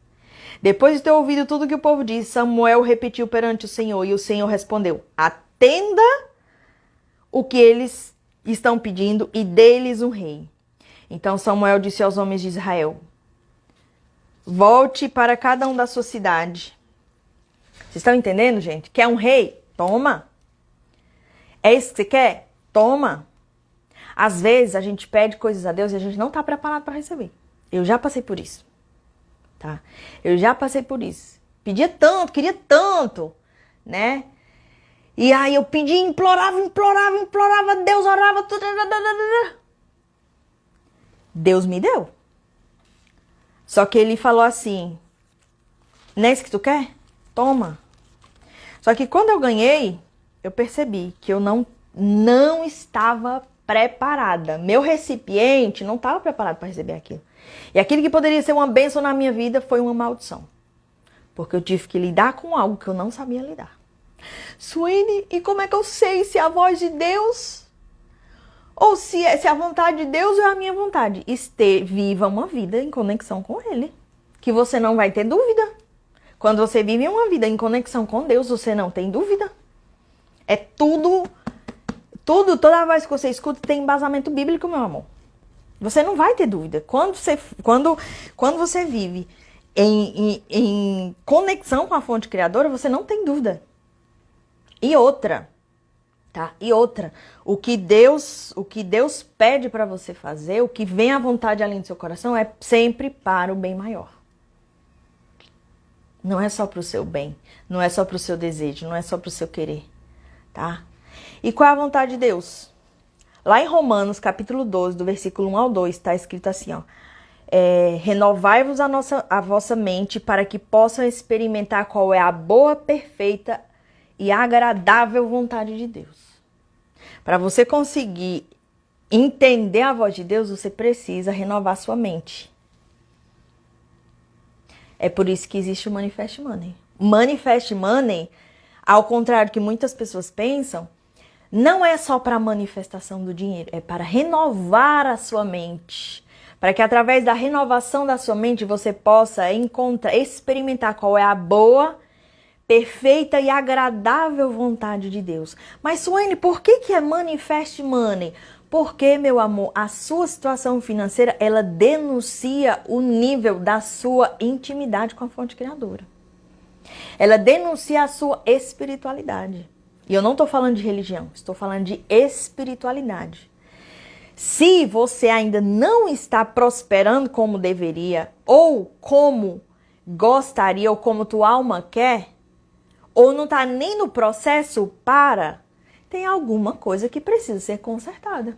Depois de ter ouvido tudo que o povo disse, Samuel repetiu perante o Senhor, e o Senhor respondeu: atenda o que eles estão pedindo e dê-lhes um rei. Então Samuel disse aos homens de Israel: volte para cada um da sua cidade. Vocês estão entendendo, gente? Quer um rei? Toma. É isso que você quer? Toma. Às vezes a gente pede coisas a Deus e a gente não está preparado para receber. Eu já passei por isso. Tá? Eu já passei por isso. Pedia tanto, queria tanto, né? E aí eu pedia, implorava, Deus orava, tudo. Deus me deu. Só que ele falou assim, não é isso que tu quer? Toma. Só que quando eu ganhei, eu percebi que eu não estava preparada. Meu recipiente não estava preparado para receber aquilo. E aquilo que poderia ser uma bênção na minha vida foi uma maldição. Porque eu tive que lidar com algo que eu não sabia lidar. Suene, e como é que eu sei se é a voz de Deus ou se é a vontade de Deus ou é a minha vontade? Viva uma vida em conexão com Ele, que você não vai ter dúvida. Quando você vive uma vida em conexão com Deus, você não tem dúvida. É tudo, toda vez que você escuta tem embasamento bíblico, meu amor. Você não vai ter dúvida. Quando você vive em conexão com a fonte criadora, você não tem dúvida. E outra, tá? O que Deus pede para você fazer, o que vem à vontade além do seu coração, é sempre para o bem maior. Não é só para o seu bem, não é só para o seu desejo, não é só para o seu querer, tá? E qual é a vontade de Deus? Lá em Romanos, capítulo 12, do versículo 1 ao 2, está escrito assim, ó. Renovai-vos a vossa mente para que possam experimentar qual é a boa, perfeita e agradável vontade de Deus. Para você conseguir entender a voz de Deus, você precisa renovar sua mente. É por isso que existe o Manifest Money. Manifest Money, ao contrário do que muitas pessoas pensam, não é só para a manifestação do dinheiro, é para renovar a sua mente. Para que através da renovação da sua mente você possa experimentar qual é a boa, perfeita e agradável vontade de Deus. Mas, Suene, por que é Manifest Money? Porque, meu amor, a sua situação financeira, ela denuncia o nível da sua intimidade com a fonte criadora. Ela denuncia a sua espiritualidade. E eu não estou falando de religião, estou falando de espiritualidade. Se você ainda não está prosperando como deveria, ou como gostaria, ou como tua alma quer, ou não está nem no processo, tem alguma coisa que precisa ser consertada.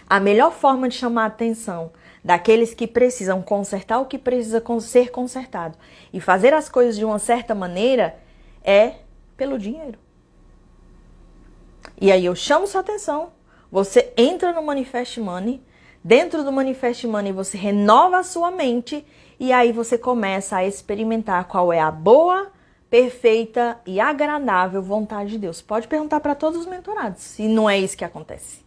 A melhor forma de chamar a atenção daqueles que precisam consertar o que precisa ser consertado e fazer as coisas de uma certa maneira é pelo dinheiro. E aí eu chamo sua atenção, você entra no Manifest Money, dentro do Manifest Money você renova a sua mente e aí você começa a experimentar qual é a boa, perfeita e agradável vontade de Deus. Pode perguntar para todos os mentorados se não é isso que acontece.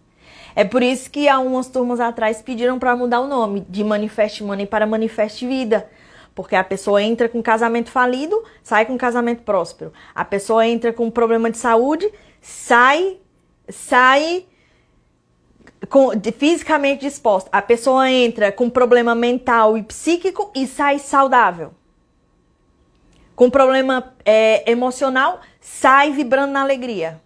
É por isso que há umas turmas atrás pediram para mudar o nome de Manifest Money para Manifest Vida. Porque a pessoa entra com casamento falido, sai com casamento próspero. A pessoa entra com problema de saúde, sai fisicamente disposta. A pessoa entra com problema mental e psíquico e sai saudável. Com problema emocional, sai vibrando na alegria.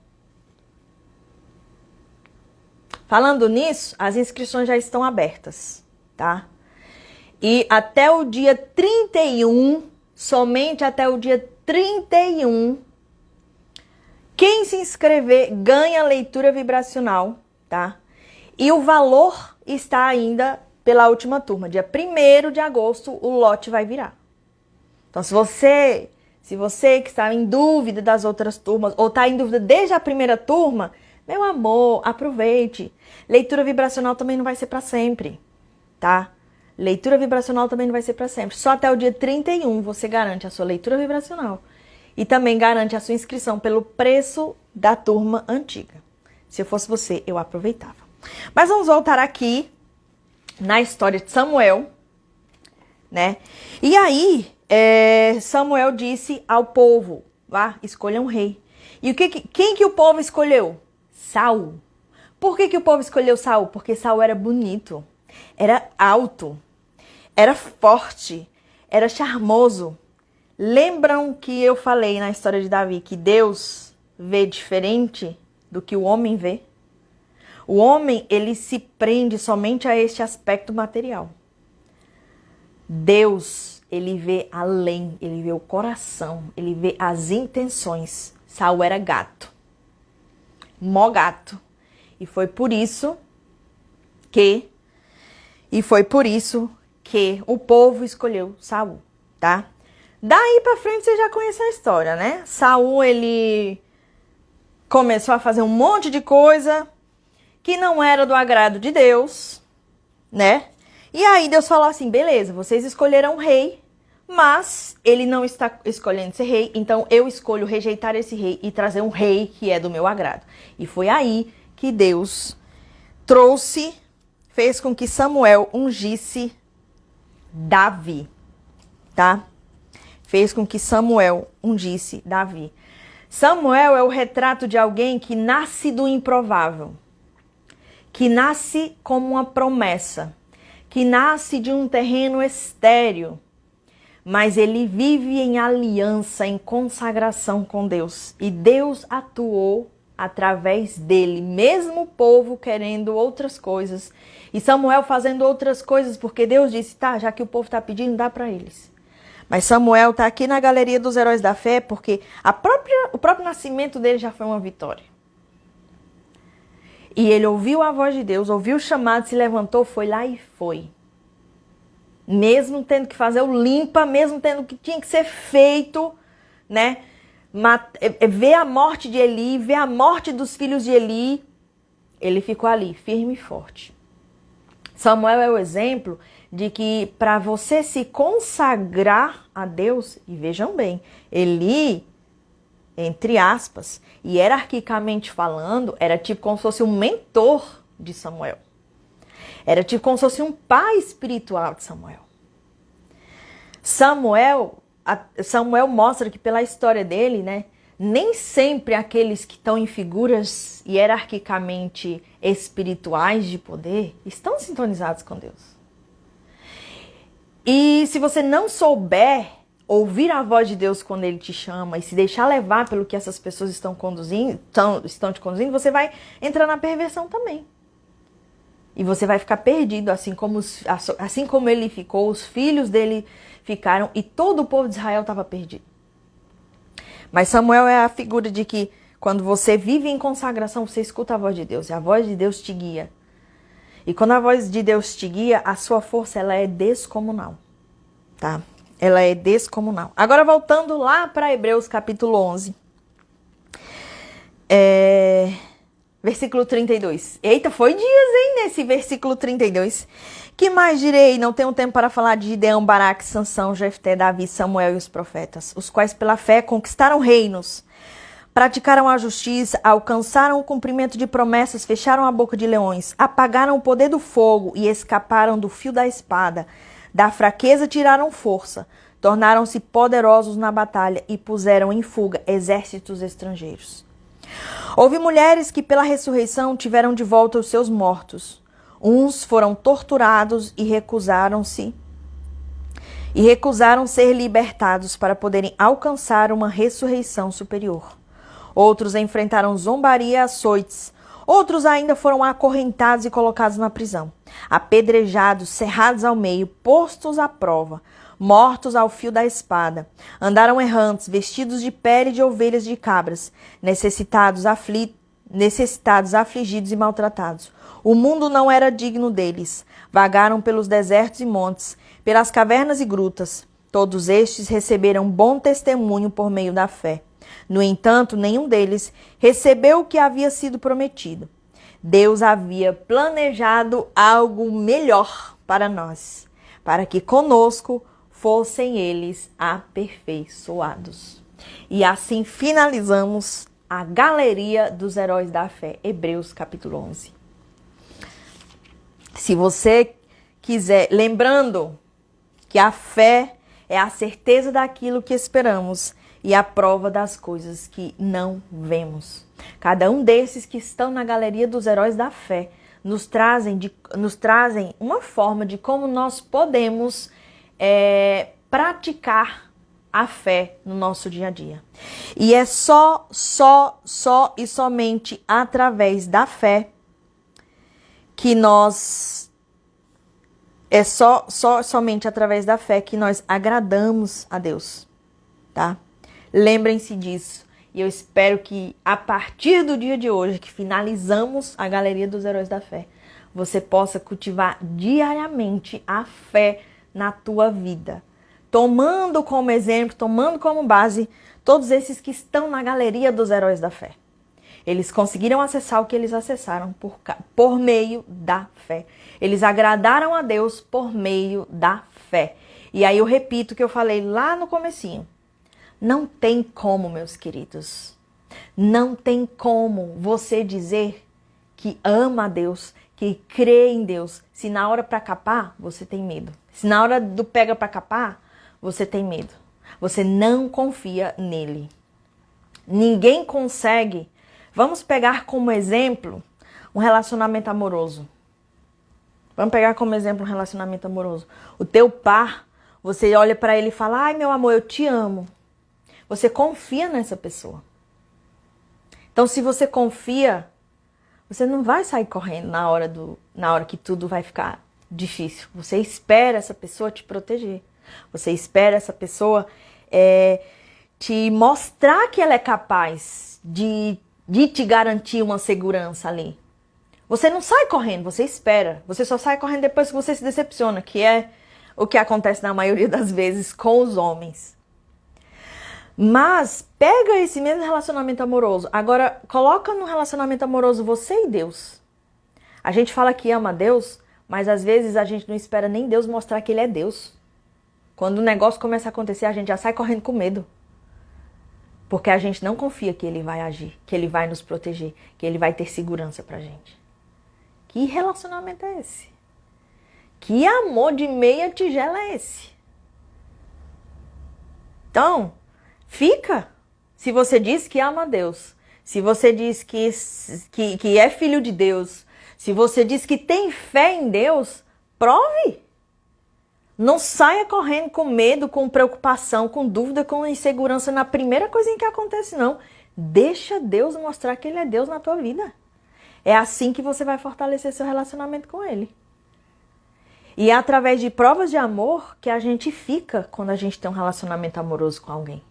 Falando nisso, as inscrições já estão abertas, tá? E até o dia 31, somente até o dia 31, quem se inscrever ganha leitura vibracional, tá? E o valor está ainda pela última turma. Dia 1º de agosto, o lote vai virar. Então, se você que está em dúvida das outras turmas, ou está em dúvida desde a primeira turma, meu amor, aproveite. Leitura vibracional também não vai ser para sempre, tá? Leitura vibracional também não vai ser para sempre. Só até o dia 31 você garante a sua leitura vibracional. E também garante a sua inscrição pelo preço da turma antiga. Se eu fosse você, eu aproveitava. Mas vamos voltar aqui na história de Samuel, né? E aí, Samuel disse ao povo, vá, escolha um rei. E quem que o povo escolheu? Saul. Por que o povo escolheu Saul? Porque Saul era bonito, era alto, era forte, era charmoso. Lembram que eu falei na história de Davi que Deus vê diferente do que o homem vê. O homem, ele se prende somente a este aspecto material. Deus, ele vê além, ele vê o coração, ele vê as intenções. Saul era gato, mó gato. E foi por isso que o povo escolheu Saul, tá? Daí pra frente você já conhece a história, né? Saul, ele começou a fazer um monte de coisa que não era do agrado de Deus, né? E aí Deus falou assim, beleza, vocês escolheram um rei, mas ele não está escolhendo ser rei, então eu escolho rejeitar esse rei e trazer um rei que é do meu agrado. E foi aí que Deus fez com que Samuel ungisse Davi, tá? Fez com que Samuel ungisse Davi. Samuel é o retrato de alguém que nasce do improvável, que nasce como uma promessa, que nasce de um terreno estéril, mas ele vive em aliança, em consagração com Deus. E Deus atuou através dele, mesmo o povo querendo outras coisas. E Samuel fazendo outras coisas, porque Deus disse, tá, já que o povo está pedindo, dá para eles. Mas Samuel está aqui na galeria dos heróis da fé, porque o próprio nascimento dele já foi uma vitória. E ele ouviu a voz de Deus, ouviu o chamado, se levantou, foi lá e foi. Mesmo tendo que fazer o limpa, mesmo tendo que tinha que ser feito, né? Ver a morte de Eli, ver a morte dos filhos de Eli, ele ficou ali, firme e forte. Samuel é o exemplo de que para você se consagrar a Deus, e vejam bem, Eli, entre aspas, hierarquicamente falando, era tipo como se fosse um mentor de Samuel. Era tipo como se fosse um pai espiritual de Samuel. Samuel mostra que pela história dele, né, nem sempre aqueles que estão em figuras hierarquicamente espirituais de poder estão sintonizados com Deus. E se você não souber ouvir a voz de Deus quando Ele te chama e se deixar levar pelo que essas pessoas estão te conduzindo, você vai entrar na perversão também. E você vai ficar perdido, assim como ele ficou, os filhos dele ficaram e todo o povo de Israel estava perdido. Mas Samuel é a figura de que quando você vive em consagração, você escuta a voz de Deus e a voz de Deus te guia. E quando a voz de Deus te guia, a sua força ela é descomunal, tá? Ela é descomunal. Agora voltando lá para Hebreus capítulo 11. Versículo 32. Eita, foi dias, hein, nesse versículo 32. Que mais direi? Não tenho tempo para falar de Gideão, Baraque, Sansão, Jefté, Davi, Samuel e os profetas, os quais pela fé conquistaram reinos, praticaram a justiça, alcançaram o cumprimento de promessas, fecharam a boca de leões, apagaram o poder do fogo e escaparam do fio da espada. Da fraqueza tiraram força, tornaram-se poderosos na batalha e puseram em fuga exércitos estrangeiros. Houve mulheres que pela ressurreição tiveram de volta os seus mortos. Uns foram torturados e recusaram ser libertados para poderem alcançar uma ressurreição superior. Outros enfrentaram zombaria e açoites. Outros ainda foram acorrentados e colocados na prisão, apedrejados, cerrados ao meio, postos à prova, mortos ao fio da espada. Andaram errantes, vestidos de pele de ovelhas e de cabras, necessitados, afligidos e maltratados. O mundo não era digno deles. Vagaram pelos desertos e montes, pelas cavernas e grutas. Todos estes receberam bom testemunho por meio da fé. No entanto, nenhum deles recebeu o que havia sido prometido. Deus havia planejado algo melhor para nós, para que conosco fossem eles aperfeiçoados. E assim finalizamos a galeria dos heróis da fé, Hebreus capítulo 11. Se você quiser, lembrando que a fé é a certeza daquilo que esperamos e a prova das coisas que não vemos. Cada um desses que estão na galeria dos heróis da fé nos trazem uma forma de como nós podemos praticar a fé no nosso dia a dia. E é só e somente através da fé que nós... É somente através da fé que nós agradamos a Deus, tá? Lembrem-se disso. E eu espero que a partir do dia de hoje, que finalizamos a Galeria dos Heróis da Fé, você possa cultivar diariamente a fé na tua vida. Tomando como exemplo, tomando como base todos esses que estão na Galeria dos Heróis da Fé. Eles conseguiram acessar o que eles acessaram por meio da fé. Eles agradaram a Deus por meio da fé. E aí eu repito o que eu falei lá no comecinho. Não tem como, meus queridos. Não tem como você dizer que ama a Deus, que crê em Deus, se na hora para capar, você tem medo. Se na hora do pega para capar, você tem medo. Você não confia nele. Ninguém consegue. Vamos pegar como exemplo um relacionamento amoroso. Vamos pegar como exemplo um relacionamento amoroso. O teu par, você olha para ele e fala: ai, meu amor, eu te amo. Você confia nessa pessoa. Então, se você confia, você não vai sair correndo na hora que tudo vai ficar difícil. Você espera essa pessoa te proteger. Você espera essa pessoa te mostrar que ela é capaz de te garantir uma segurança ali. Você não sai correndo, você espera. Você só sai correndo depois que você se decepciona, que é o que acontece na maioria das vezes com os homens. Mas pega esse mesmo relacionamento amoroso. Agora, coloca no relacionamento amoroso você e Deus. A gente fala que ama Deus, mas às vezes a gente não espera nem Deus mostrar que Ele é Deus. Quando o negócio começa a acontecer, a gente já sai correndo com medo. Porque a gente não confia que Ele vai agir, que Ele vai nos proteger, que Ele vai ter segurança pra gente. Que relacionamento é esse? Que amor de meia tigela é esse? Então, fica. Se você diz que ama a Deus, se você diz que é filho de Deus, se você diz que tem fé em Deus, prove. Não saia correndo com medo, com preocupação, com dúvida, com insegurança na primeira coisa que acontece, não. Deixa Deus mostrar que Ele é Deus na tua vida. É assim que você vai fortalecer seu relacionamento com Ele. E é através de provas de amor que a gente fica quando a gente tem um relacionamento amoroso com alguém.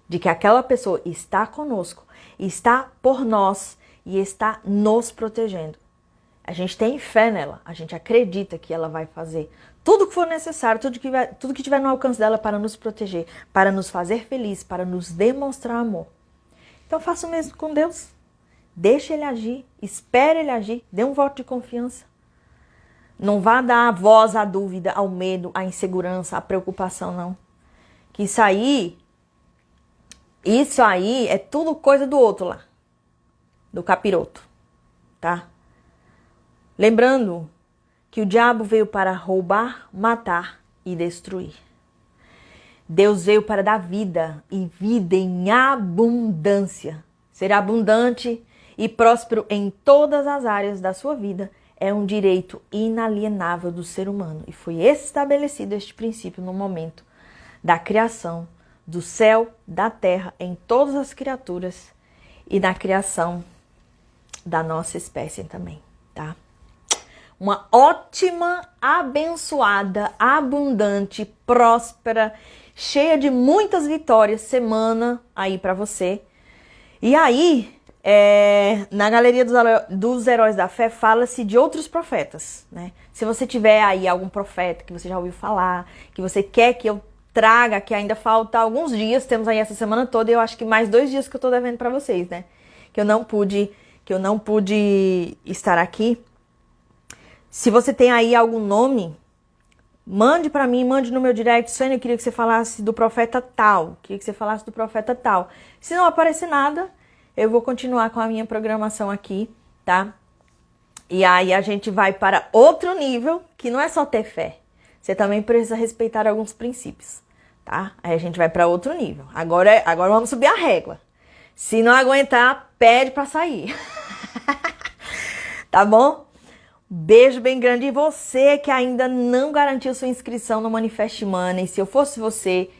De que aquela pessoa está conosco, está por nós e está nos protegendo. A gente tem fé nela, a gente acredita que ela vai fazer tudo o que for necessário, tudo que tiver no alcance dela para nos proteger, para nos fazer felizes, para nos demonstrar amor. Então faça o mesmo com Deus. Deixa Ele agir, espere Ele agir, dê um voto de confiança. Não vá dar voz à dúvida, ao medo, à insegurança, à preocupação, não. Que isso aí é tudo coisa do outro lá, do capiroto, tá? Lembrando que o diabo veio para roubar, matar e destruir. Deus veio para dar vida e vida em abundância. Ser abundante e próspero em todas as áreas da sua vida é um direito inalienável do ser humano. E foi estabelecido este princípio no momento da criação do céu, da terra, em todas as criaturas e na criação da nossa espécie também, tá? Uma ótima, abençoada, abundante, próspera, cheia de muitas vitórias semana aí pra você. E aí, na Galeria dos Heróis da Fé, fala-se de outros profetas, né? Se você tiver aí algum profeta que você já ouviu falar, que você quer que eu traga, que ainda falta alguns dias, temos aí essa semana toda, e eu acho que mais 2 dias que eu tô devendo pra vocês, né? Que eu não pude estar aqui. Se você tem aí algum nome, mande pra mim, mande no meu direct. Sônia, eu queria que você falasse do profeta tal. Se não aparecer nada, eu vou continuar com a minha programação aqui, tá? E aí a gente vai para outro nível, que não é só ter fé. Você também precisa respeitar alguns princípios, tá? Aí a gente vai para outro nível. Agora vamos subir a régua. Se não aguentar, pede pra sair. Tá bom? Beijo bem grande. E você que ainda não garantiu sua inscrição no Manifest Money, se eu fosse você,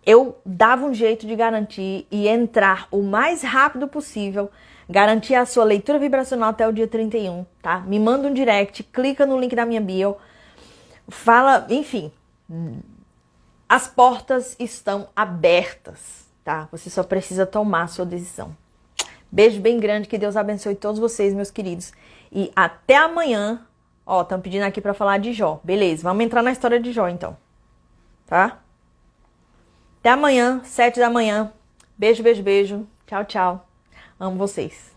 eu dava um jeito de garantir e entrar o mais rápido possível, garantir a sua leitura vibracional até o dia 31, tá? Me manda um direct, clica no link da minha bio, fala, enfim, as portas estão abertas, tá? Você só precisa tomar a sua decisão. Beijo bem grande, que Deus abençoe todos vocês, meus queridos. E até amanhã. Ó, estão pedindo aqui pra falar de Jó. Beleza, vamos entrar na história de Jó, então. Tá? Até amanhã, 7 da manhã. Beijo, beijo, beijo. Tchau, tchau. Amo vocês.